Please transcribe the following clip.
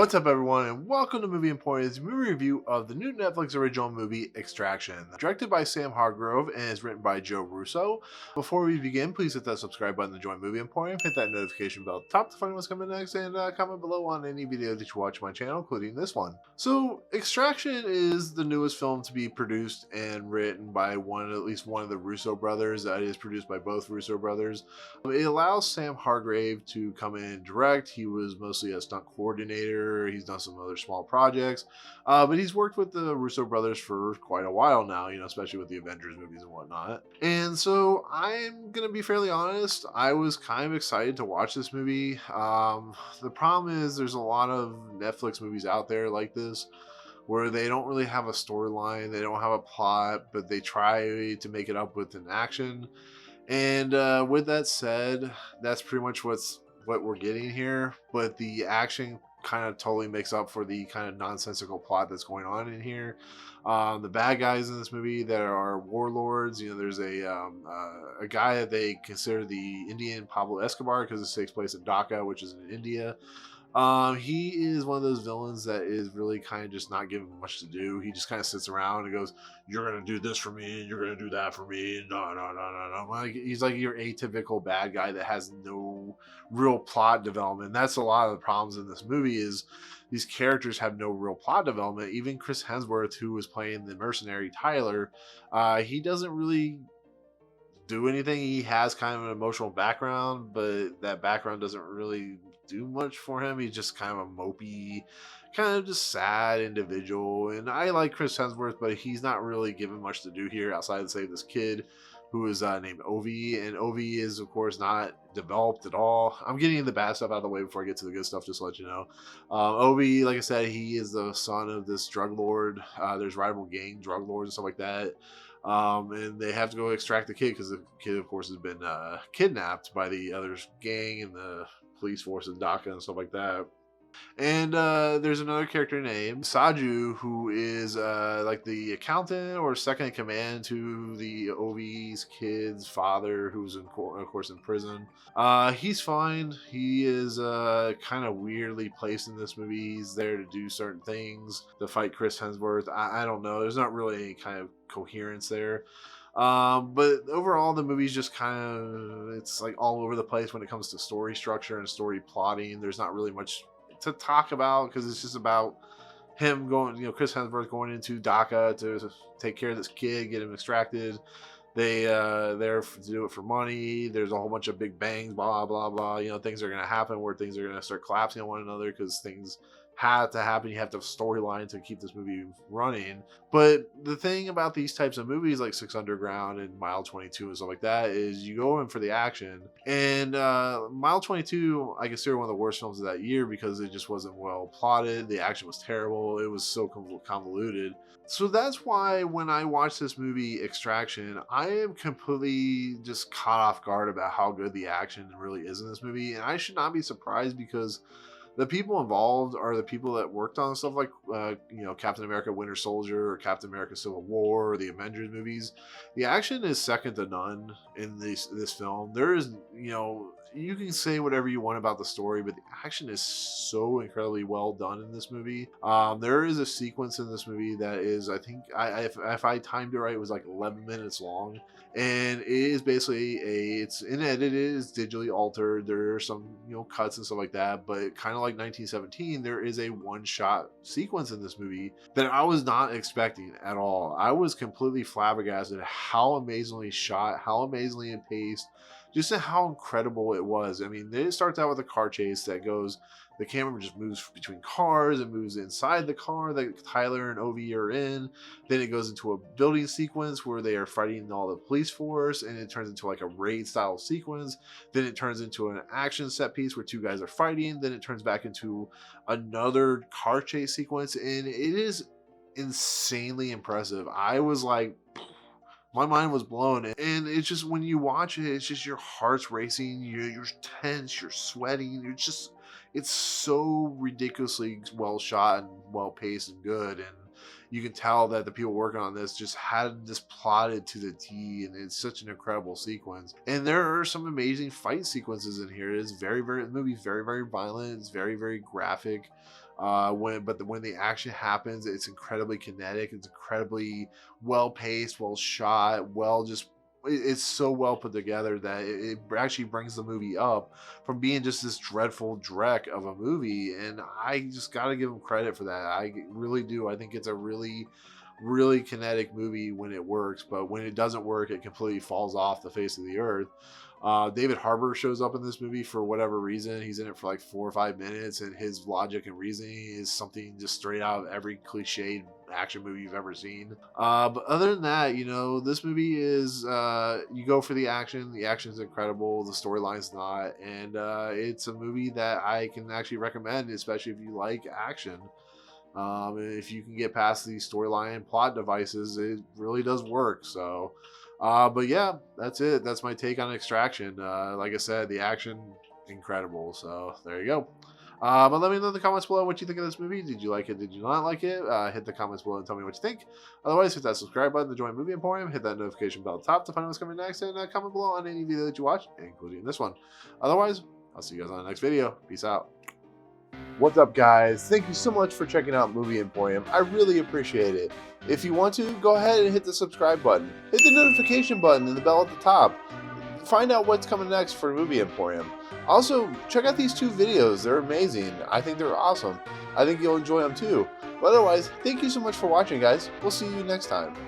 What's up, everyone, and welcome to Movie Emporium's movie review of the new Netflix original movie Extraction, directed by Sam Hargrave and is written by Joe Russo. Before we begin, please hit that subscribe button to join Movie Emporium, hit that notification bell at the top to find what's coming next, and comment below on any video that you watch on my channel, including this one. So, Extraction is the newest film to be produced and written by at least one of the Russo brothers. It is produced by both Russo brothers. It allows Sam Hargrave to come in and direct. He was mostly a stunt coordinator. He's done some other small projects, but he's worked with the Russo brothers for quite a while now, especially with the Avengers movies and whatnot. And so I'm going to be fairly honest, I was kind of excited to watch this movie. The problem is there's a lot of Netflix movies out there like this where they don't really have a storyline, they don't have a plot, but they try to make it up with an action. And with that said, that's pretty much what we're getting here. But the action kind of totally makes up for the kind of nonsensical plot that's going on in here. The bad guys in this movie that are warlords, there's a guy that they consider the Indian Pablo Escobar because this takes place in Dhaka, which is in India. He is one of those villains that is really kind of just not given much to do. He just kind of sits around and goes, "You're gonna do this for me, and you're gonna do that for me." No, no, no, no, no. Like, he's like your atypical bad guy that has no real plot development. That's a lot of the problems in this movie. Is these characters have no real plot development. Even Chris Hemsworth, who was playing the mercenary Tyler, he doesn't really do anything. He has kind of an emotional background, but that background doesn't really do much for him. He's just kind of a mopey, kind of just sad individual. And I like Chris Hemsworth, but he's not really given much to do here outside of say this kid who is named Ovi, and Ovi is of course not developed at all. I'm getting the bad stuff out of the way before I get to the good stuff, just to let you know. Ovi, like I said, he is the son of this drug lord. There's rival gang drug lords and stuff like that. And they have to go extract the kid because the kid, of course, has been kidnapped by the other gang and the police force in Dhaka and stuff like that. And there's another character named Saju who is like the accountant or second in command to the Ovi's kid's father, who's of course in prison. He's fine. He is kind of weirdly placed in this movie. He's there to do certain things to fight Chris Hemsworth. I don't know. There's not really any kind of coherence there. But overall the movie's just kind of, it's like all over the place when it comes to story structure and story plotting. There's not really much to talk about because it's just about him going, Chris Hemsworth going into Dhaka to take care of this kid, get him extracted. They're there to do it for money. There's a whole bunch of big bangs, blah blah blah. Things are gonna happen where things are gonna start collapsing on one another because things have to happen. You have to have a storyline to keep this movie running. But the thing about these types of movies like Six Underground and Mile 22 and stuff like that is you go in for the action. And Mile 22 I consider one of the worst films of that year because it just wasn't well plotted. The action was terrible. It was so convoluted. So that's why when I watch this movie Extraction, I am completely just caught off guard about how good the action really is in this movie. And I should not be surprised because the people involved are the people that worked on stuff like Captain America Winter Soldier or Captain America Civil War or the Avengers movies. The action is second to none in this film. There is, you can say whatever you want about the story, but the action is so incredibly well done in this movie. There is a sequence in this movie that is, I think, if I timed it right, it was like 11 minutes long, and it is basically it's unedited, it's digitally altered. There are some cuts and stuff like that, but kind of like 1917, there is a one-shot sequence in this movie that I was not expecting at all. I was completely flabbergasted at how amazingly shot, how amazingly paced, just how incredible it was. I mean, it starts out with a car chase that goes, the camera just moves between cars and moves inside the car that Tyler and Ovi are in. Then it goes into a building sequence where they are fighting all the police force, and it turns into like a raid style sequence. Then it turns into an action set piece where two guys are fighting. Then it turns back into another car chase sequence, and it is insanely impressive. I was like, my mind was blown. And it's just, when you watch it, it's just your heart's racing, you're tense, you're sweating, it's so ridiculously well shot and well paced and good. And you can tell that the people working on this just had this plotted to the T, and it's such an incredible sequence. And there are some amazing fight sequences in here. It's very, very, the movie's very, very violent. It's very, very graphic. When the action happens, it's incredibly kinetic. It's incredibly well paced, well shot, it's so well put together that it actually brings the movie up from being just this dreadful dreck of a movie. And I just got to give him credit for that. I really do. I think it's a really kinetic movie when it works, but when it doesn't work, it completely falls off the face of the earth. David Harbour shows up in this movie for whatever reason. He's in it for like 4 or 5 minutes, and his logic and reasoning is something just straight out of every cliched action movie you've ever seen. But other than that, this movie is you go for the action. The action is incredible. The storyline's not, and it's a movie that I can actually recommend, especially if you like action. If you can get past these storyline and plot devices, it really does work. So, but yeah, that's it. That's my take on Extraction. Like I said, the action, incredible. So there you go. But let me know in the comments below what you think of this movie. Did you like it? Did you not like it? Hit the comments below and tell me what you think. Otherwise, hit that subscribe button to join Movie Emporium. Hit that notification bell at the top to find out what's coming next. And comment below on any video that you watch, including this one. Otherwise, I'll see you guys on the next video. Peace out. What's up, guys? Thank you so much for checking out Movie Emporium. I really appreciate it. If you want to, go ahead and hit the subscribe button. Hit the notification button and the bell at the top. Find out what's coming next for Movie Emporium. Also, check out these 2 videos. They're amazing. I think they're awesome. I think you'll enjoy them too. But otherwise, thank you so much for watching, guys. We'll see you next time.